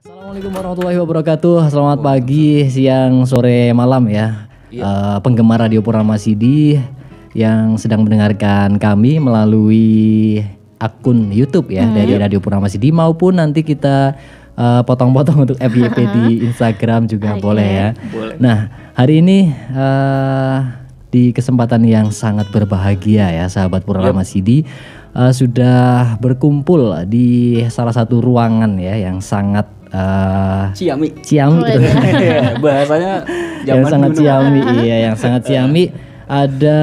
Assalamualaikum warahmatullahi wabarakatuh. Selamat pagi, siang, sore, malam ya. Penggemar Radio Purnama Sidi yang sedang mendengarkan kami melalui akun YouTube ya dari Radio Purnama Sidi, maupun nanti kita potong-potong untuk FYP di Instagram juga boleh ya. Boleh. Nah, hari ini di kesempatan yang sangat berbahagia ya sahabat Purnama Sidi, sudah berkumpul di salah satu ruangan ya yang sangat Ciami gitu. bahasanya Yang zaman sangat dulu. ciami, iya yang sangat ciami. Ada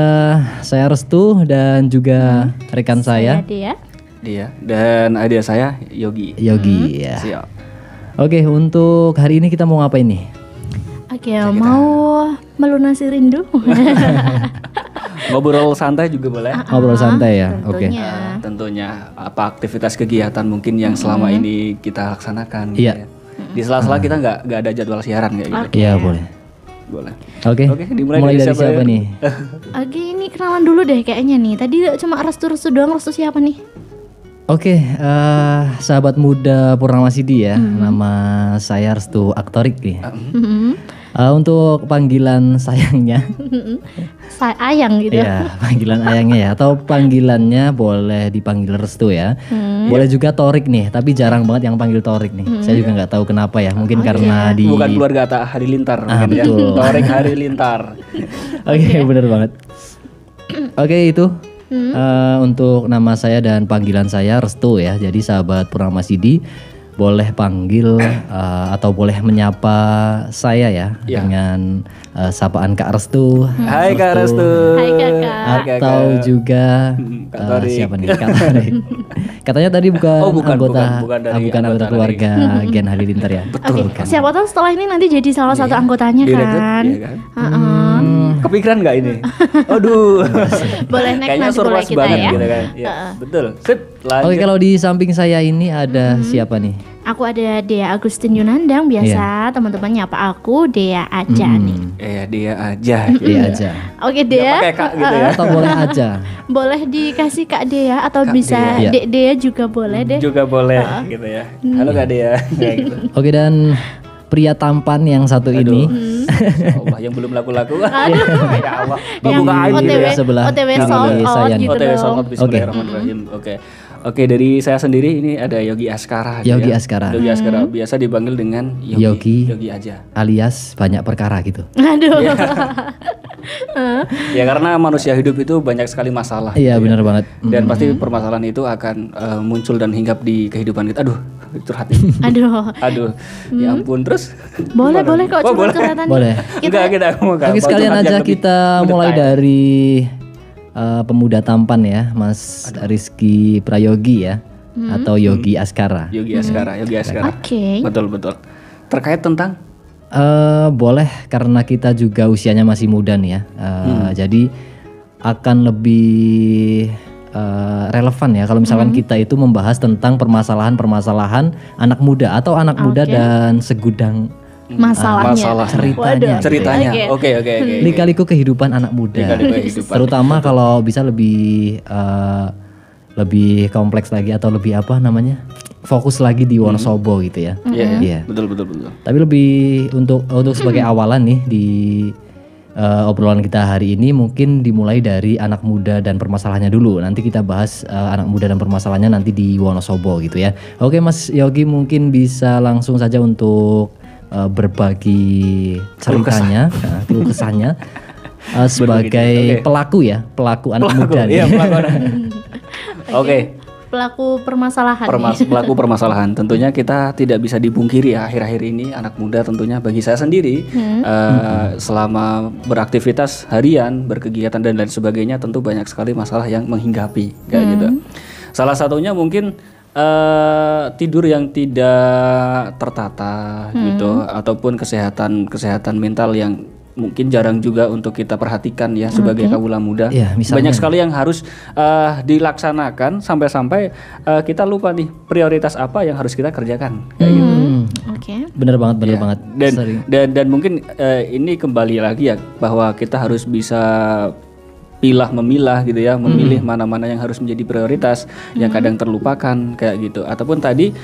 saya Restu dan juga rekan saya Dia dan adik saya Yogi. Yogi ya. Siap. Oke, untuk hari ini kita mau ngapain nih? Oke, mau melunasi rindu. Ngobrol santai juga boleh. Ngobrol santai ya. Oke. Tentunya apa aktivitas kegiatan mungkin yang selama ini kita laksanakan. Iya. Gitu ya. Di sela-sela kita nggak ada jadwal siaran kayak gitu. Iya, boleh. Boleh. Oke. Dimulai Mulai dari siapa siapa ya? nih? Oke, ini kenalan dulu deh kayaknya nih. Tadi cuma restu-restu doang, restu siapa nih? Oke, sahabat muda Purnama Sidi ya. Nama saya Restu Aktorik nih. Untuk panggilan sayangnya, Ayang gitu. ya panggilan ayangnya ya, atau panggilannya boleh dipanggil Restu ya. Boleh juga Torik nih, tapi jarang banget yang panggil Torik nih. Saya juga nggak tahu kenapa ya, mungkin karena di Bukan keluarga Atta Halilintar mungkin ya. betul. Torek Halilintar. Oke, bener banget. Oke, itu untuk nama saya dan panggilan saya Restu ya. Jadi sahabat Purnama Sidi boleh panggil atau boleh menyapa saya ya dengan sapaan Kak Restu. Hai Kak Restu. Hai Kakak. Atau juga Kak Torik. siapa nih? Kak Torik. Katanya tadi bukan bukan anggota dari anggota keluarga Gen Halilintar ya. Oke, siapa tahu setelah ini nanti jadi salah satu anggotanya Direkrut, kan. iya kan? Kepikiran nggak ini? Aduh. Boleh next Kayaknya nanti mulai surprise kita banget ya. gitu kan. Ya, betul. Sip, lanjut. Oke, kalau di samping saya ini ada siapa nih? Aku ada Dea Agustin Yunandang, biasa teman-teman nyapa aku Dea aja nih. Dia aja. Dia aja. Oke Nggak Dea, pakai Kak gitu ya. Atau boleh aja. boleh dikasih Kak Dea atau bisa Dea. Dek Dea juga boleh deh. Juga boleh gitu ya. Halo Kak Dea. Kayak gitu. Oke, dan pria tampan yang satu ini Allah yang belum laku-laku. Ya Allah. Kok Yang buka aib gitu OTW, ya? sebelah OTW kiri sold out saya nih. gitu OTW dong. Sound Bismillahirrahmanirrahim. Oke, dari saya sendiri ini ada Yogi Askara. Yogi ya. Askara. Yogi Askara biasa dipanggil dengan Yogi. Yogi aja. Alias banyak perkara gitu. Aduh. Ya karena manusia hidup itu banyak sekali masalah. Iya, benar banget. Dan pasti permasalahan itu akan muncul dan hinggap di kehidupan kita. Aduh, curhat ini. Aduh. Ya ampun, terus Boleh kok Oh, cuma boleh. curhatan. Boleh. Enggak kita mau Oke, sekalian aja kita mulai dari pemuda tampan ya, Mas Rizky Prayogi ya, atau Yogi Askara. Yogi Askara. Oke. Betul. Terkait tentang Boleh, karena kita juga usianya masih muda nih ya. Jadi akan lebih relevan ya kalau misalkan kita itu membahas tentang permasalahan-permasalahan anak muda atau anak muda dan segudang Masalahnya. ceritanya. Oke. Lika-liku kehidupan anak muda. Lika-liku kehidupan. Terutama kalau bisa lebih kompleks lagi atau lebih apa namanya? Fokus lagi di Wonosobo gitu ya. Iya. Betul. Tapi lebih untuk sebagai awalan nih di obrolan kita hari ini mungkin dimulai dari anak muda dan permasalahannya dulu. Nanti kita bahas anak muda dan permasalahannya nanti di Wonosobo gitu ya. Oke, Mas Yogi mungkin bisa langsung saja untuk berbagi ceritanya, keluh kesahnya sebagai pelaku anak muda nih. Iya, pelaku anak. Oke. Pelaku permasalahan. Pelaku permasalahan. Tentunya kita tidak bisa dipungkiri ya akhir-akhir ini anak muda tentunya bagi saya sendiri selama beraktivitas harian, berkegiatan dan lain sebagainya tentu banyak sekali masalah yang menghinggapi kayak gitu. Salah satunya mungkin tidur yang tidak tertata gitu, ataupun kesehatan mental yang mungkin jarang juga untuk kita perhatikan ya sebagai kawula muda. Ya, banyak sekali yang harus dilaksanakan sampai kita lupa nih prioritas apa yang harus kita kerjakan kayak gitu. Oke. Bener banget. Dan mungkin ini kembali lagi ya bahwa kita harus bisa memilah gitu ya, memilih mana-mana yang harus menjadi prioritas, yang kadang terlupakan kayak gitu. Ataupun tadi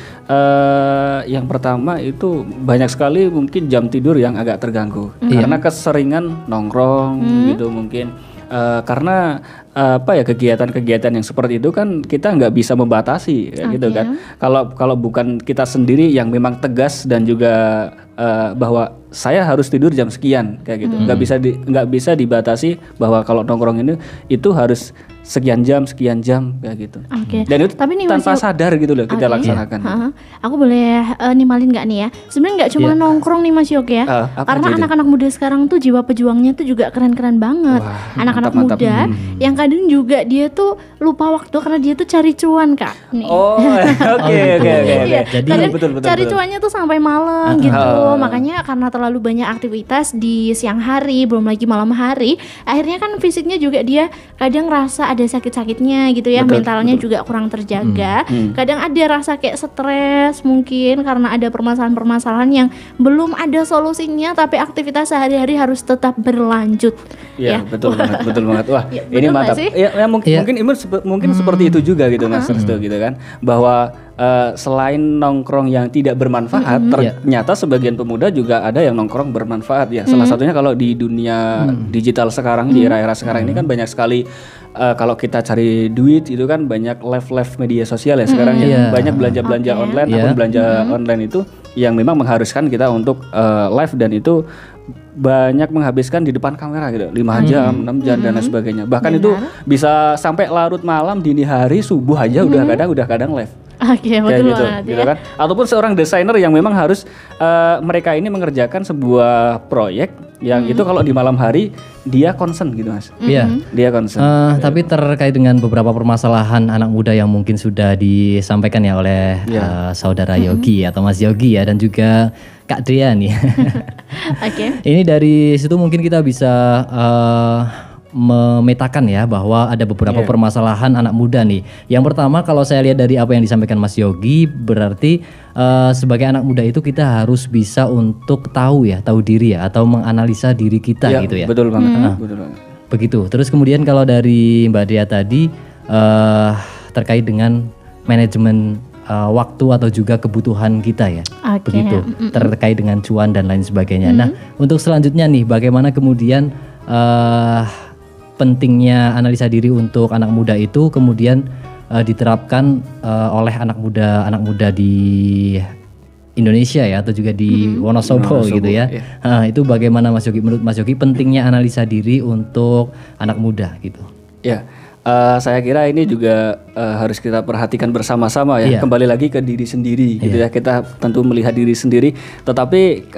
yang pertama itu banyak sekali mungkin jam tidur yang agak terganggu karena keseringan nongkrong gitu mungkin. Karena kegiatan-kegiatan yang seperti itu kan kita nggak bisa membatasi gitu kan. Kalau bukan kita sendiri yang memang tegas dan juga bahwa saya harus tidur jam sekian kayak gitu, nggak bisa dibatasi bahwa kalau nongkrong ini itu harus sekian jam kayak gitu. Dan itu tapi nih, tanpa sadar gitu loh kita laksanakan. Aku boleh nimalin nggak nih ya? Sebenarnya nggak cuma nongkrong nih Mas Yogi ya, karena anak-anak muda sekarang tuh jiwa pejuangnya tuh juga keren-keren banget. Anak-anak muda yang kadang juga dia tuh lupa waktu karena dia tuh cari cuan Kak. Nih. Oke. Jadi betul, cari cuannya tuh sampai malam gitu. Makanya karena terlalu banyak aktivitas di siang hari, belum lagi malam hari, akhirnya kan fisiknya juga dia kadang rasa ada sakit-sakitnya gitu ya, mentalnya juga kurang terjaga. Kadang ada rasa kayak stres mungkin karena ada permasalahan-permasalahan yang belum ada solusinya, tapi aktivitas sehari-hari harus tetap berlanjut. Iya, betul banget. Wah, ini mantap. Ya, mungkin seperti itu juga gitu Mas Restu gitu kan. Bahwa selain nongkrong yang tidak bermanfaat, ternyata sebagian pemuda juga ada yang nongkrong bermanfaat ya. Salah satunya kalau di dunia digital sekarang, di era-era sekarang ini kan banyak sekali kalau kita cari duit itu kan banyak live media sosial ya sekarang ya. Banyak belanja-belanja online ataupun belanja online itu yang memang mengharuskan kita untuk live, dan itu banyak menghabiskan di depan kamera gitu, 5 jam, 6 jam dan lain sebagainya. Bahkan itu bisa sampai larut malam, dini hari, subuh aja udah kadang live. Betul gitu kan. Ataupun seorang desainer yang memang harus mereka ini mengerjakan sebuah proyek yang itu kalau di malam hari dia concern gitu Mas. Dia concern. Tapi terkait dengan beberapa permasalahan anak muda yang mungkin sudah disampaikan ya oleh saudara Yogi atau Mas Yogi ya, dan juga Kak Dea nih. Ini dari situ mungkin kita bisa memetakan ya bahwa ada beberapa permasalahan anak muda nih. Yang pertama, kalau saya lihat dari apa yang disampaikan Mas Yogi, berarti sebagai anak muda itu kita harus bisa untuk tahu diri ya, atau menganalisa diri kita gitu ya. Betul banget. Betul banget. Begitu. Terus kemudian kalau dari Mbak Dea tadi terkait dengan manajemen waktu atau juga kebutuhan kita ya. Begitu. Terkait dengan cuan dan lain sebagainya. Nah, untuk selanjutnya nih, bagaimana kemudian pentingnya analisa diri untuk anak muda itu kemudian diterapkan oleh anak muda di Indonesia ya, atau juga di Wonosobo gitu ya. Itu bagaimana Mas Yogi, menurut Mas Yogi pentingnya analisa diri untuk anak muda gitu? Ya, saya kira ini juga harus kita perhatikan bersama-sama ya. Kembali lagi ke diri sendiri gitu ya. Kita tentu melihat diri sendiri, tetapi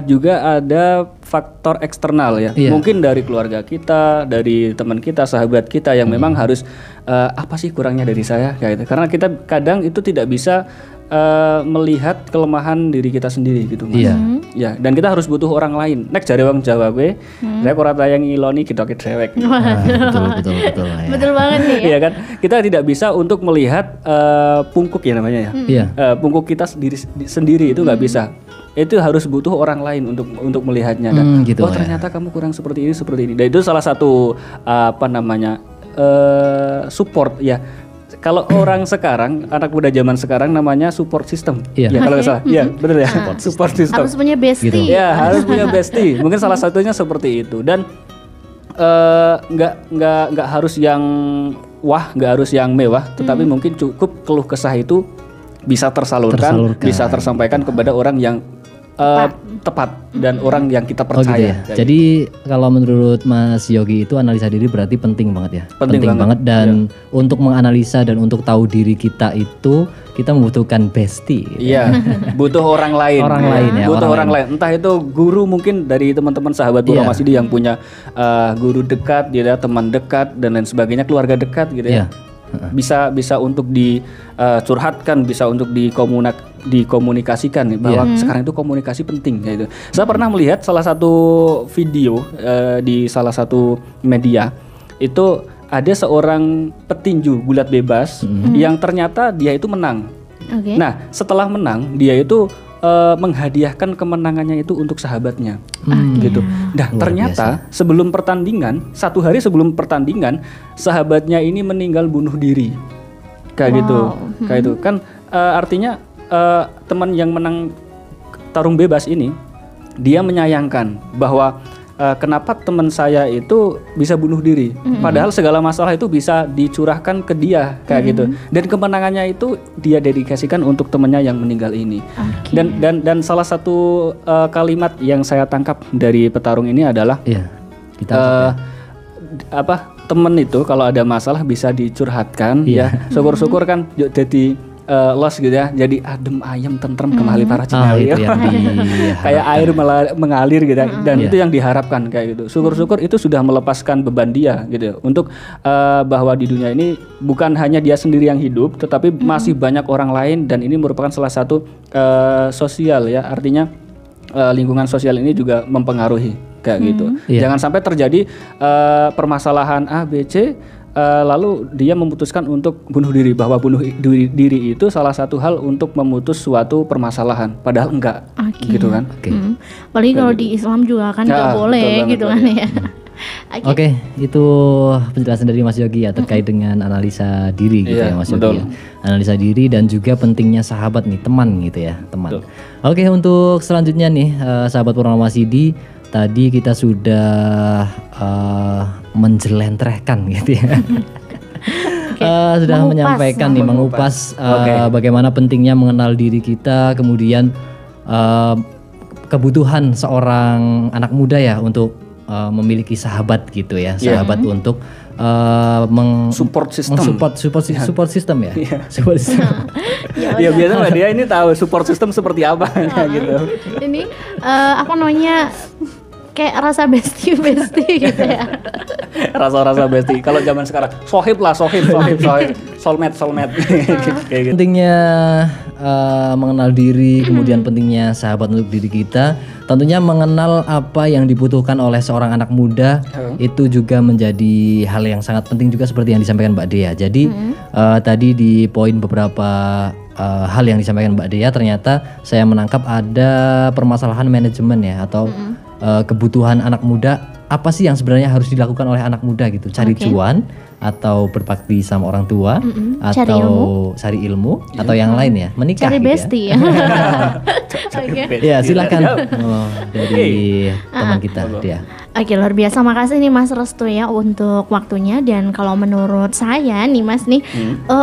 juga ada faktor eksternal ya. Mungkin dari keluarga kita, dari teman kita, sahabat kita yang memang harus apa sih kurangnya dari saya kayak gitu. Karena kita kadang itu tidak bisa melihat kelemahan diri kita sendiri gitu Mas. Ya, dan kita harus butuh orang lain. Nek jare wong Jawa gue, saya ora tayang ngiloni gitoke dewek. Betul. Betul banget nih ya. Iya kan? Kita tidak bisa untuk melihat pungkuk ya namanya ya. Pungkuk kita sendiri itu nggak bisa. Itu harus butuh orang lain untuk melihatnya. Dan ternyata kamu kurang seperti ini. Dan itu salah satu support ya. Kalau orang sekarang, anak muda zaman sekarang namanya support system. Ya kalau nggak salah. Iya, benar ya. Support system. Harus punya bestie. Gitu. Ya, harus punya bestie. Mungkin salah satunya seperti itu. Dan nggak harus yang nggak harus yang mewah, tetapi mungkin cukup keluh kesah itu bisa tersalurkan, bisa tersampaikan kepada orang yang tepat dan orang yang kita percaya. Gitu ya? Jadi kalau menurut Mas Yogi itu analisa diri berarti penting banget ya. Penting banget dan untuk menganalisa dan untuk tahu diri kita itu kita membutuhkan bestie. Iya, butuh orang lain. Butuh orang lain. Entah itu guru mungkin dari teman-teman sahabat Buro Masidi yang punya guru dekat, teman dekat dan lain sebagainya, keluarga dekat gitu ya. Bisa untuk dicurhatkan, bisa untuk dikomunikasikan bahwa sekarang itu komunikasi penting gitu. Saya pernah melihat salah satu video di salah satu media itu ada seorang petinju gulat bebas yang ternyata dia itu menang. Nah, setelah menang dia itu menghadiahkan kemenangannya itu untuk sahabatnya, gitu. Nah, Luar ternyata sebelum pertandingan, 1 hari sebelum pertandingan, sahabatnya ini meninggal bunuh diri, kayak gitu, kayak itu kan artinya teman yang menang tarung bebas ini dia menyayangkan bahwa kenapa teman saya itu bisa bunuh diri, padahal segala masalah itu bisa dicurahkan ke dia, kayak gitu. Dan kemenangannya itu dia dedikasikan untuk temannya yang meninggal ini. Dan salah satu kalimat yang saya tangkap dari petarung ini adalah teman itu kalau ada masalah bisa dicurhatkan, ya syukur-syukur kan jadi los gitu ya, jadi adem ayem tentrem kembali para Cinawi, kayak air mengalir gitu, dan itu yang diharapkan, kayak gitu. Syukur-syukur itu sudah melepaskan beban dia gitu, untuk bahwa di dunia ini bukan hanya dia sendiri yang hidup, tetapi masih banyak orang lain, dan ini merupakan salah satu sosial ya, artinya lingkungan sosial ini juga mempengaruhi, kayak gitu. Jangan sampai terjadi permasalahan A, B, C, lalu dia memutuskan untuk bunuh diri, bahwa bunuh diri itu salah satu hal untuk memutus suatu permasalahan, padahal enggak, gitu kan? Apalagi kalau di Islam juga kan nggak boleh gitu kan ya. Oke, itu penjelasan dari Mas Yogi ya terkait dengan analisa diri gitu ya Mas Yogi. Analisa diri dan juga pentingnya sahabat nih, teman gitu ya, teman. Oke, untuk selanjutnya nih sahabat Purnama Sidi, tadi kita sudah menjelentrehkan gitu ya. Sudah menyampaikan nih, mengupas bagaimana pentingnya mengenal diri kita, kemudian kebutuhan seorang anak muda ya untuk memiliki sahabat gitu ya, sahabat untuk support system ya. Support system. Ya biasanya dia ini tahu support system seperti apa gitu. Ini apa namanya, kayak rasa bestie gitu ya. Rasa bestie. Kalau zaman sekarang sohib, soulmate. Kayak gitu. Pentingnya mengenal diri, kemudian pentingnya sahabat untuk diri kita. Tentunya mengenal apa yang dibutuhkan oleh seorang anak muda itu juga menjadi hal yang sangat penting juga, seperti yang disampaikan Mbak Dea. Jadi tadi di poin beberapa hal yang disampaikan Mbak Dea, ternyata saya menangkap ada permasalahan manajemen ya, atau kebutuhan anak muda. Apa sih yang sebenarnya harus dilakukan oleh anak muda gitu? Cari cuan, atau berbakti sama orang tua, atau cari ilmu, atau yang lain ya, menikah. Cari gitu bestie ya. Ya silakan dari teman kita dia. Oke, luar biasa, makasih nih Mas Restu ya untuk waktunya. Dan kalau menurut saya nih Mas nih,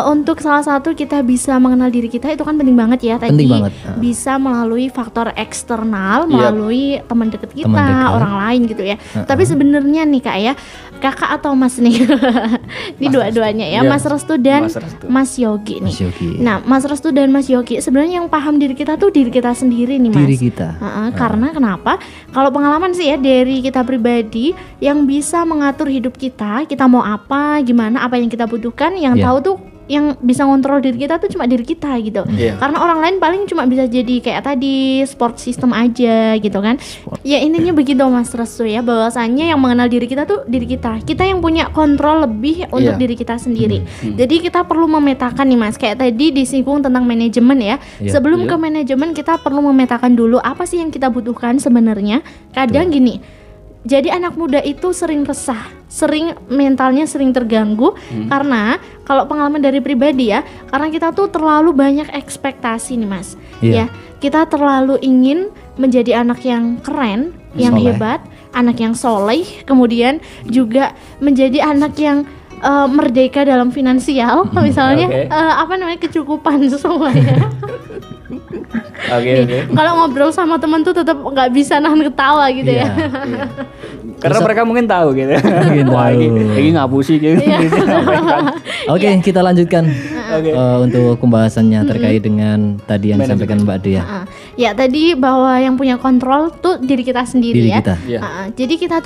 untuk salah satu kita bisa mengenal diri kita itu kan penting banget ya. Tadi bisa melalui faktor eksternal, melalui teman dekat kita, orang lain gitu ya. Tapi sebenarnya nih Kak ya, Kakak atau Mas nih, ini dua-duanya ya, Mas Restu dan Mas Yogi nih. Nah, Mas Restu dan Mas Yogi, sebenarnya yang paham diri kita tuh diri kita sendiri nih Mas. Diri kita. Karena kenapa? Kalau pengalaman sih ya dari kita pribadi, yang bisa mengatur hidup kita mau apa, gimana, apa yang kita butuhkan, yang tahu tuh, yang bisa ngontrol diri kita tuh cuma diri kita gitu. Karena orang lain paling cuma bisa jadi kayak tadi support system aja gitu kan. Ya intinya begitu Mas Restu ya, bahwasannya yang mengenal diri kita tuh diri kita. Kita yang punya kontrol lebih untuk diri kita sendiri. Jadi kita perlu memetakan nih Mas, kayak tadi disinggung tentang manajemen ya. Sebelum ke manajemen kita perlu memetakan dulu apa sih yang kita butuhkan sebenarnya. Kadang gini, jadi anak muda itu sering resah, mentalnya sering terganggu, karena kalau pengalaman dari pribadi ya, karena kita tuh terlalu banyak ekspektasi nih Mas. Ya, kita terlalu ingin menjadi anak yang keren, yang hebat, anak yang soleh, kemudian juga menjadi anak yang merdeka dalam finansial, misalnya apa namanya, kecukupan semuanya. Kalau ngobrol sama teman tuh tetap nggak bisa nahan ketawa gitu ya. Karena mereka mungkin tahu gitu. Wah, ini ngapusi gitu. Oke, kita lanjutkan untuk pembahasannya terkait dengan tadi yang disampaikan Mbak Dea. Ya, tadi bahwa yang punya kontrol tuh diri kita sendiri ya. Jadi kita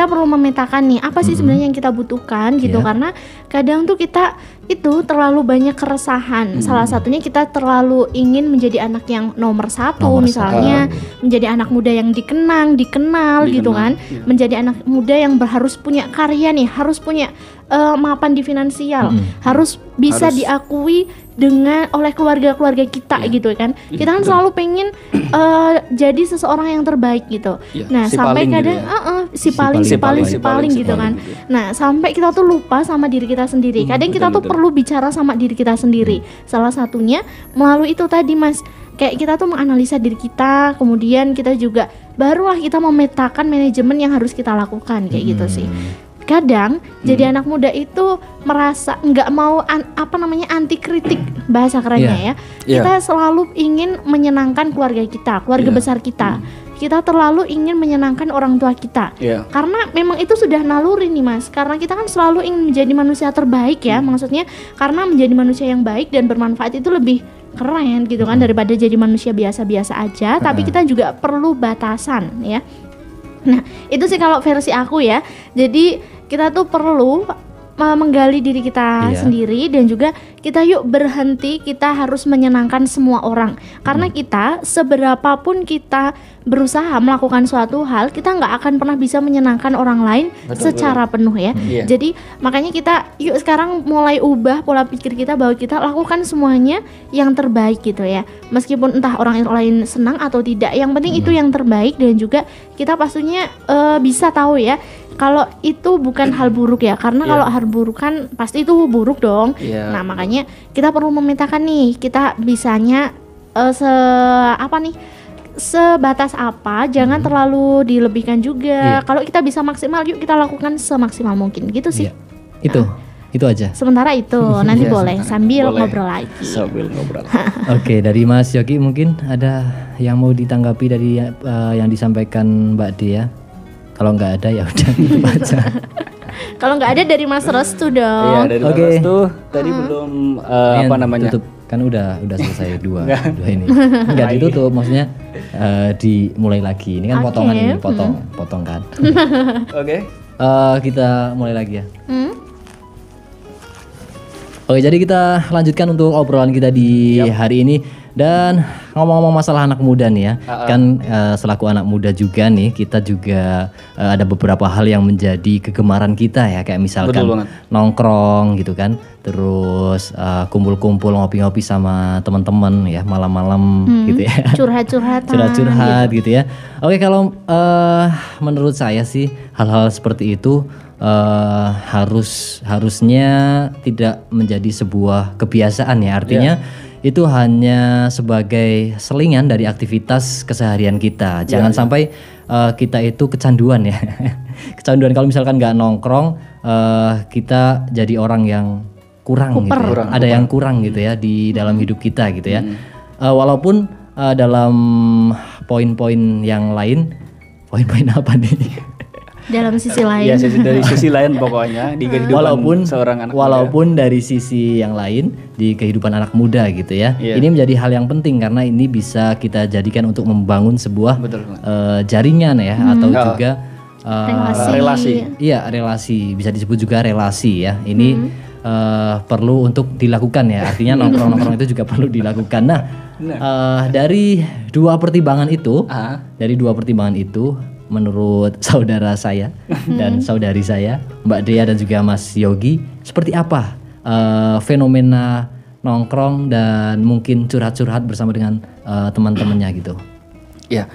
perlu memetakan nih apa sih sebenarnya yang kita butuhkan gitu, karena kadang tuh kita itu terlalu banyak keresahan. Salah satunya kita terlalu ingin menjadi anak yang nomor satu, misalnya menjadi anak muda yang dikenal gitu kan, menjadi anak muda yang harus punya karya nih, harus punya mapan di finansial, harus bisa diakui oleh keluarga-keluarga kita gitu kan. Kita kan selalu pengen jadi seseorang yang terbaik gitu. Nah, si sampai paling kadang gitu ya. si paling gitu kan. Nah, sampai kita tuh lupa sama diri kita sendiri. Kadang kita tuh perlu bicara sama diri kita sendiri. Salah satunya melalui itu tadi, Mas. Kayak kita tuh menganalisa diri kita, kemudian kita juga barulah kita memetakan manajemen yang harus kita lakukan kayak gitu sih. Kadang jadi anak muda itu merasa nggak mau anti kritik bahasa kerennya ya. Kita selalu ingin menyenangkan keluarga kita, keluarga besar kita. Kita terlalu ingin menyenangkan orang tua kita. Karena memang itu sudah naluri nih, Mas. Karena kita kan selalu ingin menjadi manusia terbaik ya. Maksudnya karena menjadi manusia yang baik dan bermanfaat itu lebih keren gitu kan daripada jadi manusia biasa-biasa aja. Tapi kita juga perlu batasan ya. Nah, itu sih kalau versi aku ya. Jadi kita tuh perlu menggali diri kita sendiri, dan juga kita yuk berhenti, kita harus menyenangkan semua orang. Karena kita seberapapun kita berusaha melakukan suatu hal, kita nggak akan pernah bisa menyenangkan orang lain secara penuh ya. Jadi makanya kita yuk sekarang mulai ubah pola pikir kita bahwa kita lakukan semuanya yang terbaik gitu ya. Meskipun entah orang lain senang atau tidak, yang penting itu yang terbaik. Dan juga kita pastinya bisa tahu ya kalau itu bukan hal buruk ya, karena kalau hal buruk kan pasti itu buruk dong. Nah, makanya kita perlu memetakan nih, kita bisanya sebatas apa, jangan terlalu dilebihkan juga. Kalau kita bisa maksimal, yuk kita lakukan semaksimal mungkin gitu sih. Itu aja. Sementara itu nanti boleh sambil ngobrol lagi. Oke, dari Mas Yogi mungkin ada yang mau ditanggapi dari yang disampaikan Mbak Dea. Kalau nggak ada ya udah gitu aja. Kalau nggak ada dari Mas Restu dong. Iya, dari Mas Restu tadi belum apa namanya? Tutup. Kan udah selesai dua ini. Enggak ditutup, maksudnya dimulai lagi. Ini kan potongan ini, potong kan. Kita mulai lagi ya. Oke, jadi kita lanjutkan untuk obrolan kita di hari ini. Dan ngomong-ngomong masalah anak muda nih ya, kan selaku anak muda juga nih, kita juga ada beberapa hal yang menjadi kegemaran kita ya, kayak misalkan nongkrong gitu kan, terus kumpul-kumpul ngopi-ngopi sama teman-teman ya, malam-malam gitu ya, curhat-curhat gitu ya. Oke, kalau menurut saya sih hal-hal seperti itu harusnya tidak menjadi sebuah kebiasaan ya, artinya itu hanya sebagai selingan dari aktivitas keseharian kita. Jangan sampai kita itu kecanduan ya. Kecanduan kalau misalkan nggak nongkrong, kita jadi orang yang kurang gitu ya. Ada yang kurang gitu ya di dalam hidup kita gitu ya. Walaupun dalam poin-poin yang lain, poin-poin apa nih? Dalam sisi lain. Ya, dari sisi lain pokoknya di kehidupan seorang anak walaupun muda. Dari sisi yang lain di kehidupan anak muda gitu ya. Ini menjadi hal yang penting karena ini bisa kita jadikan untuk membangun sebuah jaringan ya, atau juga relasi. Iya, relasi, bisa disebut juga relasi ya. Ini perlu untuk dilakukan ya. Artinya nongkrong-nongkrong itu juga perlu dilakukan. Nah, dari dua pertimbangan itu, menurut saudara saya dan saudari saya, Mbak Dea dan juga Mas Yogi, seperti apa fenomena nongkrong dan mungkin curhat-curhat bersama dengan teman-temannya gitu? Ya,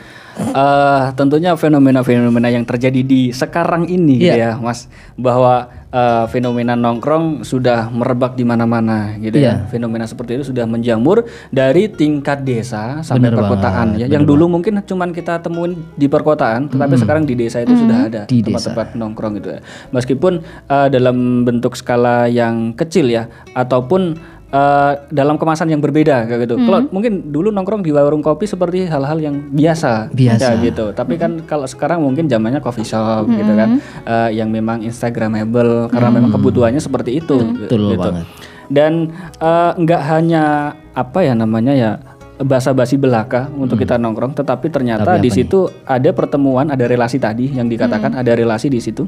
tentunya fenomena-fenomena yang terjadi di sekarang ini gitu ya, Mas, bahwa fenomena nongkrong sudah merebak di mana-mana gitu ya. Fenomena seperti itu sudah menjamur dari tingkat desa sampai perkotaan ya. Yang dulu mungkin cuman kita temuin di perkotaan, tetapi sekarang di desa itu sudah ada tempat-tempat nongkrong gitu ya. Meskipun dalam bentuk skala yang kecil ya, ataupun dalam kemasan yang berbeda kayak gitu. Kalau mungkin dulu nongkrong di warung kopi seperti hal-hal yang biasa ya, gitu. Tapi kan kalau sekarang mungkin zamannya coffee shop gitu kan, yang memang instagramable karena memang kebutuhannya seperti itu. Betul gitu. banget. Dan nggak hanya basa-basi belaka untuk kita nongkrong, tetapi ternyata di situ ada pertemuan, ada relasi tadi yang dikatakan, ada relasi di situ.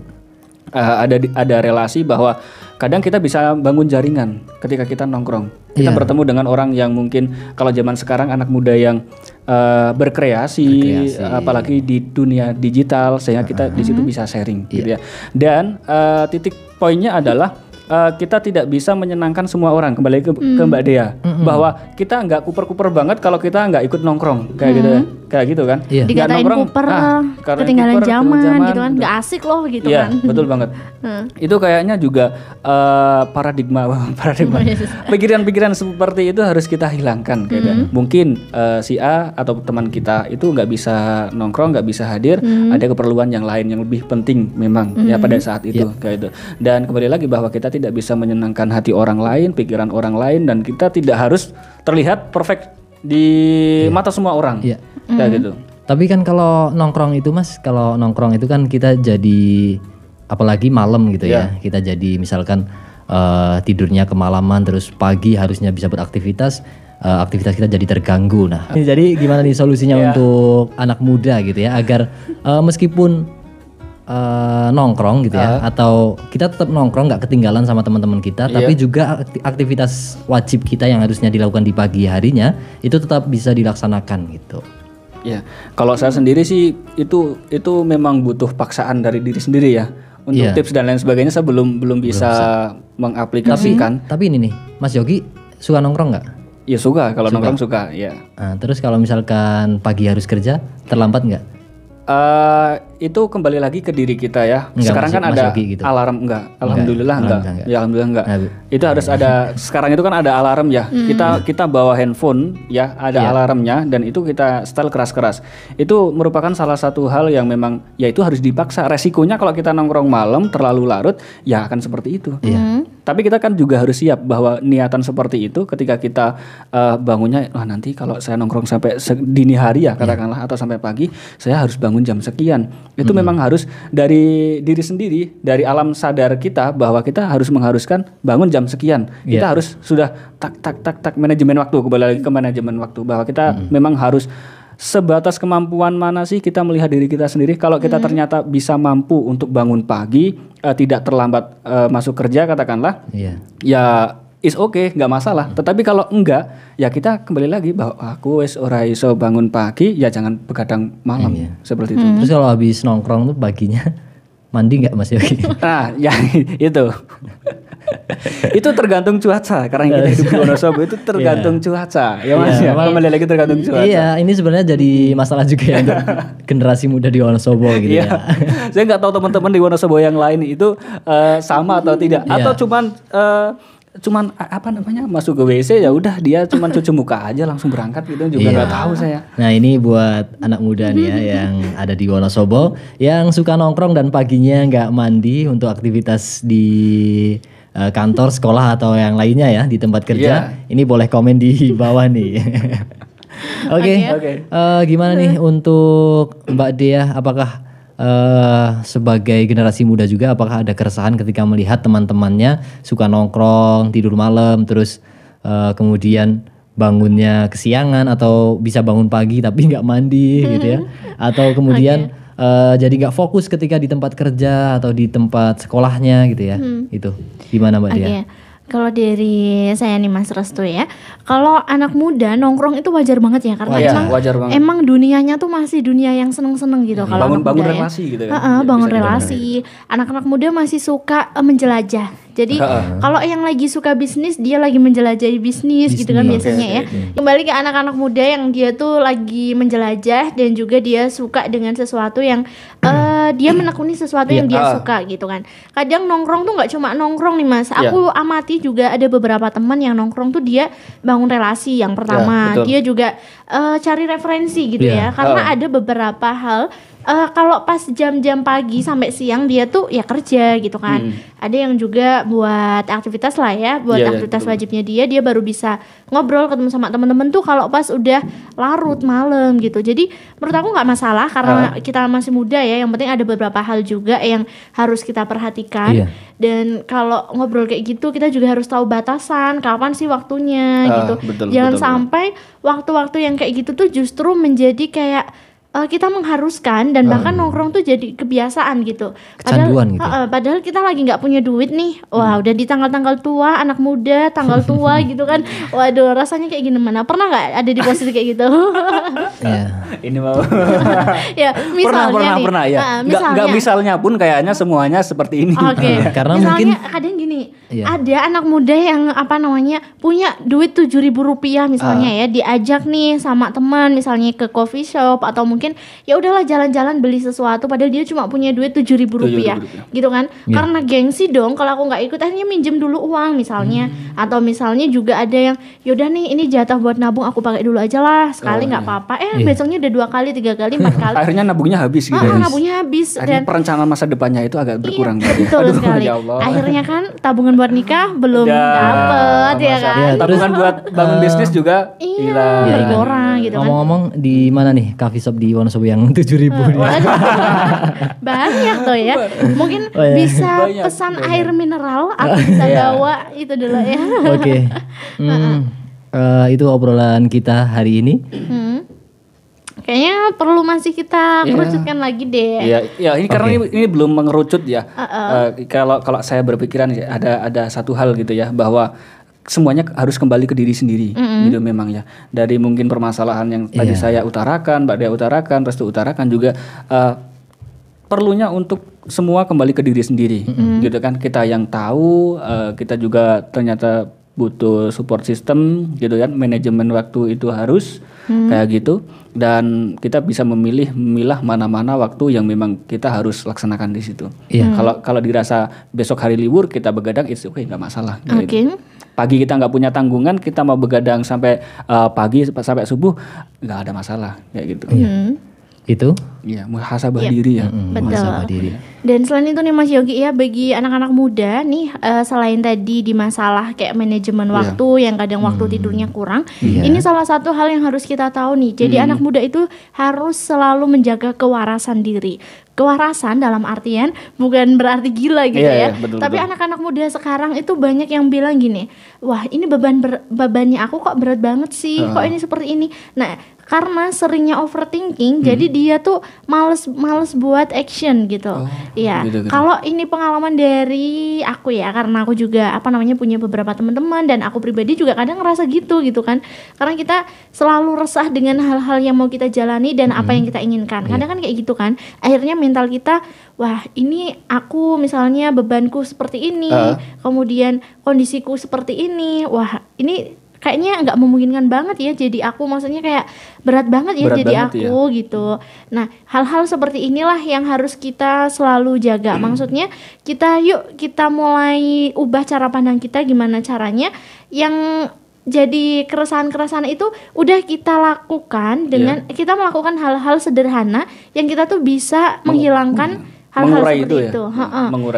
Ada relasi bahwa kadang kita bisa bangun jaringan ketika kita nongkrong. Kita bertemu dengan orang yang mungkin kalau zaman sekarang anak muda yang berkreasi, apalagi di dunia digital, sehingga kita di situ bisa sharing gitu ya. Dan titik poinnya adalah kita tidak bisa menyenangkan semua orang. Kembali ke Mbak Dea, bahwa kita nggak kuper-kuper banget kalau kita nggak ikut nongkrong kayak gitu ya, kayak gitu kan? Dikatain kuper, ketinggalan zaman gitu kan, nggak asik loh gitu kan? Betul banget. Itu kayaknya juga paradigma pikiran-pikiran seperti itu harus kita hilangkan. Kayak mungkin si A atau teman kita itu nggak bisa nongkrong, nggak bisa hadir, ada keperluan yang lain yang lebih penting memang ya pada saat itu kayak itu. Dan kembali lagi bahwa kita tidak bisa menyenangkan hati orang lain, pikiran orang lain, dan kita tidak harus terlihat perfect di mata semua orang. Kayak gitu. Tapi kan kalau nongkrong itu Mas, kalau nongkrong itu kan kita jadi apalagi malam gitu ya. Kita jadi misalkan tidurnya kemalaman, terus pagi harusnya bisa beraktivitas, aktivitas kita jadi terganggu. Nah, jadi gimana nih solusinya untuk anak muda gitu ya, agar meskipun nongkrong gitu ya, atau kita tetap nongkrong nggak ketinggalan sama teman-teman kita, tapi juga aktivitas wajib kita yang harusnya dilakukan di pagi harinya itu tetap bisa dilaksanakan gitu. Ya, kalau saya sendiri sih itu memang butuh paksaan dari diri sendiri ya. Untuk tips dan lain sebagainya saya belum bisa mengaplikasikan. Tapi ini nih, Mas Yogi suka nongkrong nggak? Ya suka, kalau nongkrong suka ya. Nah, terus kalau misalkan pagi harus kerja, terlambat nggak? Itu kembali lagi ke diri kita ya. Sekarang kan ada gitu. Alarm alhamdulillah enggak. Ya alhamdulillah enggak. Itu harus ada. Sekarang itu kan ada alarm ya. Kita bawa handphone ya, ada alarmnya, dan itu kita setel keras-keras. Itu merupakan salah satu hal yang memang ya itu harus dipaksa. Resikonya kalau kita nongkrong malam terlalu larut ya akan seperti itu. Tapi kita kan juga harus siap bahwa niatan seperti itu ketika kita bangunnya nanti kalau saya nongkrong sampai dini hari ya katakanlah, atau sampai pagi, saya harus bangun jam sekian. Itu memang harus dari diri sendiri, dari alam sadar kita bahwa kita harus mengharuskan bangun jam sekian. Kita harus sudah tak manajemen waktu, kembali lagi ke manajemen waktu, bahwa kita memang harus sebatas kemampuan mana sih kita melihat diri kita sendiri. Kalau kita ternyata bisa mampu untuk bangun pagi, tidak terlambat masuk kerja katakanlah, ya is okay, nggak masalah. Tetapi kalau enggak, ya kita kembali lagi bahwa aku wes ora iso bangun pagi, ya jangan begadang malam seperti itu. Terus kalau habis nongkrong tuh paginya mandi nggak Mas Yogi? Nah, ya itu. Itu tergantung cuaca, karena kita hidup di Wonosobo itu tergantung cuaca. Ya Mas, kembali lagi tergantung cuaca. Iya, ini sebenarnya jadi masalah juga ya untuk generasi muda di Wonosobo gitu ya. Saya nggak tahu teman-teman di Wonosobo yang lain itu sama atau tidak, atau cuman apa namanya masuk ke WC ya udah dia cuman cuci muka aja langsung berangkat gitu, juga nggak tahu saya. Nah ini buat anak muda nih ya yang ada di Wonosobo yang suka nongkrong dan paginya nggak mandi untuk aktivitas di kantor, sekolah atau yang lainnya ya di tempat kerja, ini boleh komen di bawah nih. Oke. Gimana nih untuk Mbak Dea, apakah sebagai generasi muda juga apakah ada keresahan ketika melihat teman-temannya suka nongkrong, tidur malam, terus kemudian bangunnya kesiangan atau bisa bangun pagi tapi nggak mandi gitu ya, atau kemudian jadi nggak fokus ketika di tempat kerja atau di tempat sekolahnya gitu ya. Itu gimana Mbak Dia? Kalau dari saya nih Mas Restu ya, kalau anak muda nongkrong itu wajar banget ya, karena emang dunianya tuh masih dunia yang seneng-seneng gitu. Kalau bangun relasi gitu kan, bangun relasi. Anak-anak muda masih suka menjelajah. Jadi kalau yang lagi suka bisnis, dia lagi menjelajahi bisnis gitu kan biasanya ya. Kembali ke anak-anak muda yang dia tuh lagi menjelajah dan juga dia suka dengan sesuatu yang dia menekuni sesuatu yang dia suka gitu kan. Kadang nongkrong tuh nggak cuma nongkrong nih Mas. Aku amati juga ada beberapa teman yang nongkrong tuh dia bangun relasi yang pertama. Dia juga cari referensi gitu ya. Karena ada beberapa hal kalau pas jam-jam pagi sampai siang dia tuh ya kerja gitu kan. Ada yang juga buat aktivitas lah ya, buat aktivitas wajibnya dia baru bisa ngobrol ketemu sama teman-teman tuh kalau pas udah larut malam gitu. Jadi menurut aku nggak masalah karena kita masih muda ya. Yang penting ada beberapa hal juga yang harus kita perhatikan. Dan kalau ngobrol kayak gitu kita juga harus tahu batasan kapan sih waktunya gitu. Jangan sampai waktu-waktu yang kayak gitu tuh justru menjadi kayak kita mengharuskan dan bahkan nongkrong tuh jadi kebiasaan gitu. Kecanduan gitu. Padahal kita lagi nggak punya duit nih. Wah, udah di tanggal-tanggal tua, anak muda, tanggal tua gitu kan. Waduh, rasanya kayak gimana? Pernah nggak ada di posisi kayak gitu? Ini mau. Ya, misalnya pernah ya. Nggak misalnya pun kayaknya semuanya seperti ini. Oke. Karena misalnya mungkin kadang gini, ada anak muda yang punya duit 7.000 rupiah misalnya ya, diajak nih sama teman misalnya ke coffee shop atau mungkin ya udahlah jalan-jalan beli sesuatu padahal dia cuma punya duit 7.000 rupiah gitu kan. Karena gengsi dong, kalau aku nggak ikut akhirnya minjem dulu uang misalnya. Atau misalnya juga ada yang yaudah nih ini jatah buat nabung aku pakai dulu aja lah sekali nggak apa-apa. Besoknya udah 2 kali 3 kali 4 kali akhirnya nabungnya habis gitu. Nabungnya habis dan perencanaan masa depannya itu agak berkurang. Betul sekali. Ya Allah. Akhirnya kan tabungan buat nikah belum dapet ya kan. Tabungan buat bangun bisnis juga hilang. Gitu kan. Ngomong-ngomong di mana nih coffee shop di Wonosobo yang 7.000 banyak tuh ya. Mungkin bisa pesan air mineral atau bisa bawa itu dulu ya. Oke. Itu obrolan kita hari ini. Kayaknya perlu masih kita kerucutkan lagi deh. Ya ini karena ini belum mengerucut ya. Kalau saya berpikiran ya ada satu hal gitu ya, bahwa semuanya harus kembali ke diri sendiri gitu memang ya. Dari mungkin permasalahan yang tadi saya utarakan, Mbak Dea utarakan, Restu utarakan juga perlunya untuk semua kembali ke diri sendiri gitu kan. Kita yang tahu, kita juga ternyata butuh support system gitu kan. Manajemen waktu itu harus kayak gitu, dan kita bisa memilah mana-mana waktu yang memang kita harus laksanakan di situ. Kalau dirasa besok hari libur kita begadang, it's okay, nggak masalah. Gitu. Pagi kita nggak punya tanggungan, kita mau begadang sampai pagi sampai subuh nggak ada masalah kayak gitu. Itu muhasabah diri ya. Betul. Diri. Dan selain itu nih Mas Yogi ya, bagi anak-anak muda nih selain tadi di masalah kayak manajemen waktu yang kadang waktu tidurnya kurang, ini salah satu hal yang harus kita tahu nih. Jadi anak muda itu harus selalu menjaga kewarasan diri. Kewarasan dalam artian bukan berarti gila gitu betul, tapi anak-anak muda sekarang itu banyak yang bilang gini, wah ini bebannya aku kok berat banget sih, kok ini seperti ini. Nah, karena seringnya overthinking, jadi dia tuh males buat action gitu. Gitu. Kalau ini pengalaman dari aku ya, karena aku juga punya beberapa teman-teman dan aku pribadi juga kadang ngerasa gitu kan. Karena kita selalu resah dengan hal-hal yang mau kita jalani dan apa yang kita inginkan. Kadang kan kayak gitu kan. Akhirnya mental kita, wah ini aku misalnya bebanku seperti ini, kemudian kondisiku seperti ini, wah ini kayaknya nggak memungkinkan banget ya jadi aku, maksudnya kayak berat banget ya jadi aku gitu. Nah, hal-hal seperti inilah yang harus kita selalu jaga. Maksudnya kita mulai ubah cara pandang kita, gimana caranya yang jadi keresahan-keresahan itu udah kita lakukan dengan kita melakukan hal-hal sederhana yang kita tuh bisa menghilangkan hal-hal seperti itu.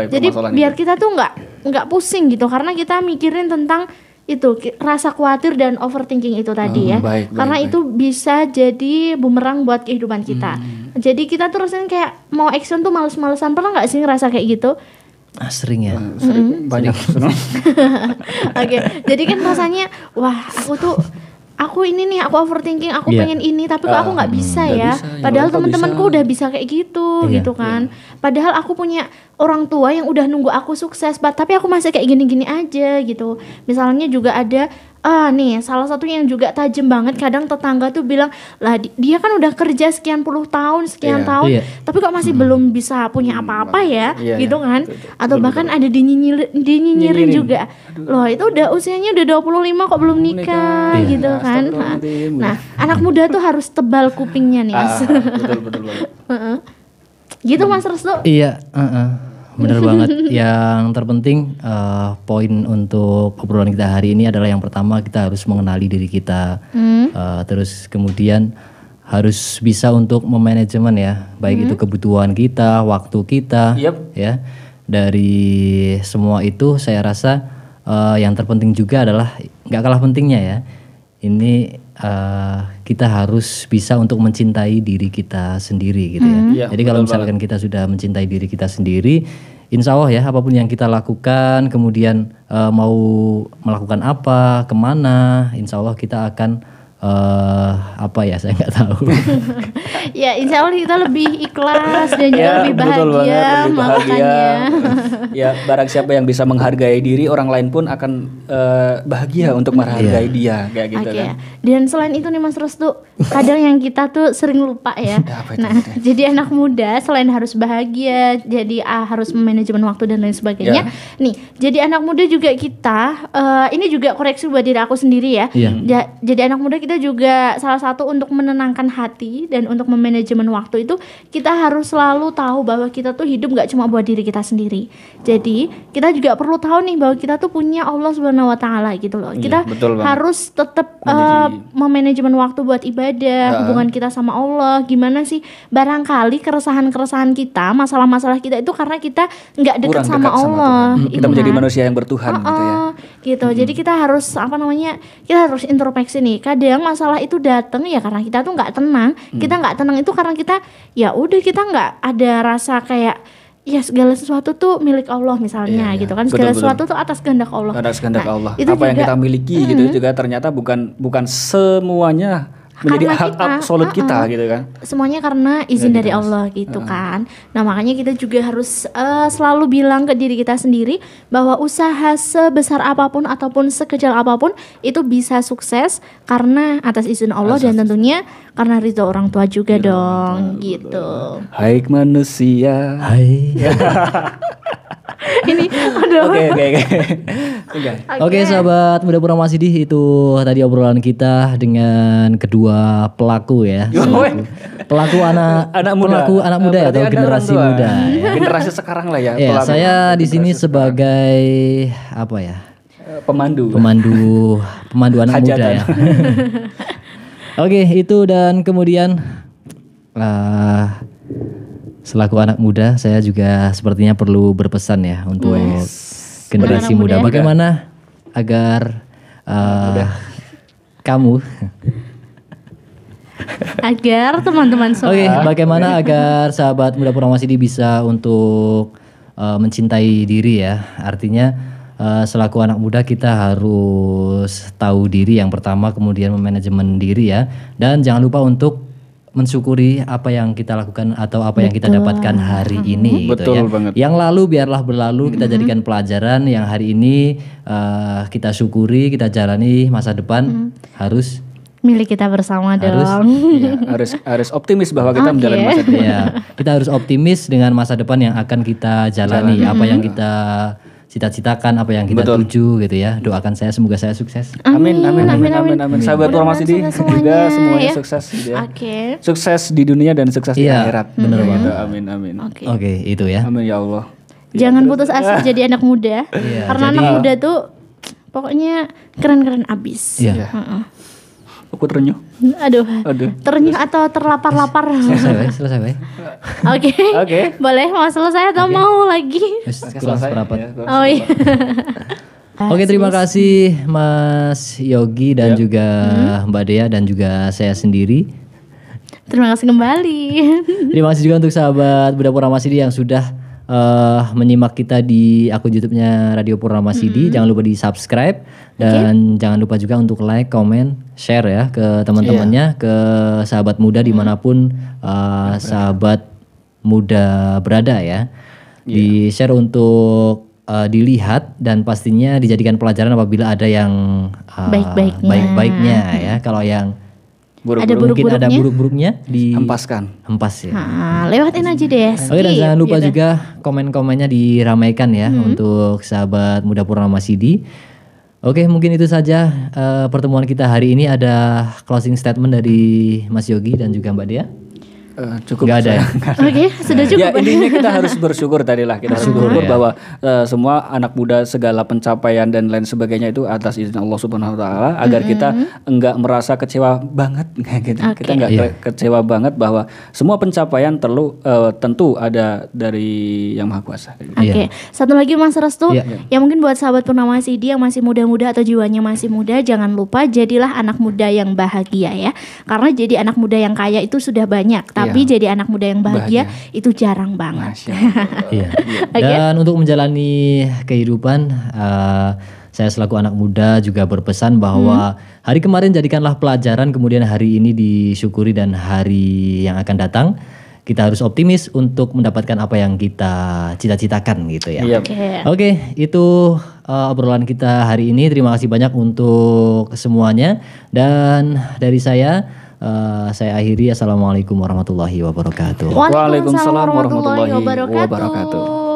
Jadi biar kita tuh nggak pusing gitu, karena kita mikirin tentang itu rasa khawatir dan overthinking itu tadi ya. Karena itu bisa jadi bumerang buat kehidupan kita. Jadi kita tuh rasanya kayak mau action tuh males-malesan. Pernah nggak sih ngerasa kayak gitu? Sering ya. Banyak. Oke, jadi kan rasanya wah aku ini nih, aku overthinking, aku pengen ini, tapi kok aku nggak bisa ya. Padahal teman-temanku udah bisa kayak gitu, gitu kan. Padahal aku punya orang tua yang udah nunggu aku sukses, tapi aku masih kayak gini-gini aja gitu. Misalnya juga ada nih salah satu yang juga tajam banget, kadang tetangga tuh bilang lah dia kan udah kerja sekian puluh tahun tahun tapi kok masih belum bisa punya apa-apa ya gitu kan. Atau bahkan ada dinyinyirin juga, loh itu udah usianya udah 25 kok belum nikah gitu kan. Nah anak muda tuh harus tebal kupingnya nih betul gitu Mas Restu. Iya bener banget. Yang terpenting poin untuk obrolan kita hari ini adalah yang pertama kita harus mengenali diri kita, terus kemudian harus bisa untuk memanajemen ya, baik itu kebutuhan kita, waktu kita, ya. Dari semua itu saya rasa yang terpenting juga adalah nggak kalah pentingnya ya, ini kita harus bisa untuk mencintai diri kita sendiri gitu ya. Jadi kalau misalkan kita sudah mencintai diri kita sendiri, insya Allah ya apapun yang kita lakukan, kemudian mau melakukan apa, kemana, insya Allah kita akan apa ya, saya nggak tahu. Ya insya Allah kita lebih ikhlas dan juga lebih bahagia, betul banget, lebih bahagia. makanya. Ya barang siapa yang bisa menghargai diri, orang lain pun akan bahagia untuk menghargai dia kayak gitu Oke. kan. Dan selain itu nih Mas Restu, kadang yang kita tuh sering lupa ya. Apa itu? Nah, jadi anak muda selain harus bahagia, jadi harus manajemen waktu dan lain sebagainya. Nih, jadi anak muda juga kita, ini juga koreksi buat diri aku sendiri ya. Jadi anak muda kita juga salah satu untuk menenangkan hati dan untuk memanajemen waktu itu kita harus selalu tahu bahwa kita tuh hidup gak cuma buat diri kita sendiri. Jadi kita juga perlu tahu nih bahwa kita tuh punya Allah Subhanahu Wa Taala gitu loh. Kita harus tetap memanajemen waktu buat ibadah, hubungan kita sama Allah. Gimana sih? Barangkali keresahan-keresahan kita, masalah-masalah kita itu karena kita nggak dekat sama Allah. Kita menjadi manusia yang bertuhan gitu ya. Gitu. Jadi kita harus kita harus introspeksi nih. Kadang masalah itu datang ya karena kita tuh nggak tenang. Kita nggak tenang itu karena kita ya udah kita nggak ada rasa kayak ya segala sesuatu tuh milik Allah misalnya gitu kan, segala sesuatu tuh atas kehendak Allah. Atas kehendak Allah. Itu apa yang juga, kita miliki gitu juga ternyata bukan semuanya menjadi hak absolut kita gitu kan. Semuanya karena izin dari Allah gitu kan. Nah makanya kita juga harus selalu bilang ke diri kita sendiri bahwa usaha sebesar apapun ataupun sekecil apapun itu bisa sukses karena atas izin Allah dan tentunya karena ridho orang tua juga dong gitu. Hai manusia. Hai. Ini aduh. Oke, sahabat Muda Purnama Sidih, itu tadi obrolan kita dengan kedua pelaku ya. Pelaku anak muda ya, atau generasi muda ya. Generasi sekarang lah ya. Ya, saya di sini sebagai apa ya? Pemandu anak muda ya. Oke, itu dan kemudian selaku anak muda, saya juga sepertinya perlu berpesan ya untuk generasi muda. Bagaimana agar kamu agar teman-teman semua. Oke, bagaimana agar sahabat Muda Purnama Sidih bisa untuk mencintai diri ya. Artinya selaku anak muda kita harus tahu diri yang pertama, kemudian memanajemen diri ya. Dan jangan lupa untuk mensyukuri apa yang kita lakukan atau apa yang kita dapatkan hari ini gitu ya. Banget. Yang lalu biarlah berlalu, kita jadikan pelajaran. Yang hari ini kita syukuri, kita jalani. Masa depan harus milik kita bersama dong. Harus optimis bahwa kita menjalani masa depan. Ya, kita harus optimis dengan masa depan yang akan kita jalani. Apa yang kita cita-citakan, apa yang kita tuju gitu ya. Doakan saya, semoga saya sukses. Amin. Sahabat Purnama Sidih juga semuanya sukses gitu ya. Sukses di dunia dan sukses di akhirat. Bener banget. Amin. Oke, itu ya. Amin ya Allah. Jangan putus asa jadi anak muda. Karena anak muda tuh pokoknya keren-keren abis. Iya. Aku terenyuh. Aduh. Terenyuh atau terlapar-lapar. Selesai, Bay. Oke. Boleh mau selesai atau mau lagi? Kurang seperempat. Oh iya. Oke, terima kasih Mas Yogi dan juga Mbak Dea dan juga saya sendiri. Terima kasih kembali. Terima kasih juga untuk sahabat Muda Purnama Sidih yang sudah menyimak kita di akun YouTube-nya Radio Purnama Sidih. Jangan lupa di subscribe dan jangan lupa juga untuk like, comment, share ya ke teman-temannya, ke sahabat muda dimanapun sahabat muda berada ya. Di share untuk dilihat dan pastinya dijadikan pelajaran apabila ada yang baik-baiknya ya. Kalau yang mungkin ada buruk-buruknya hempas ya. Lewatin aja deh. Oke, dan jangan lupa juga komen-komennya diramaikan ya untuk sahabat Muda Purnama Sidih. Oke, mungkin itu saja pertemuan kita hari ini. Ada closing statement dari Mas Yogi dan juga Mbak Dea. Cukup. Gak ada ya? Oke, sudah cukup. Ya intinya kita harus bersyukur tadi lah. Kita bersyukur bahwa semua anak muda segala pencapaian dan lain sebagainya itu atas izin Allah Subhanahu Wa Taala. Agar kita enggak merasa kecewa banget gitu. Kita enggak kecewa banget bahwa semua pencapaian tentu ada dari Yang Maha Kuasa. Oke. Satu lagi Mas Restu, yang mungkin buat sahabat Purnama Sidih yang masih muda-muda atau jiwanya masih muda, jangan lupa jadilah anak muda yang bahagia ya. Karena jadi anak muda yang kaya itu sudah banyak. Tapi jadi anak muda yang bahagia itu jarang banget. Dan untuk menjalani kehidupan, saya selaku anak muda juga berpesan bahwa hari kemarin jadikanlah pelajaran, kemudian hari ini disyukuri, dan hari yang akan datang kita harus optimis untuk mendapatkan apa yang kita cita-citakan gitu ya. Oke, itu obrolan kita hari ini. Terima kasih banyak untuk semuanya, dan dari saya akhiri. Assalamualaikum warahmatullahi wabarakatuh. Waalaikumsalam warahmatullahi wabarakatuh.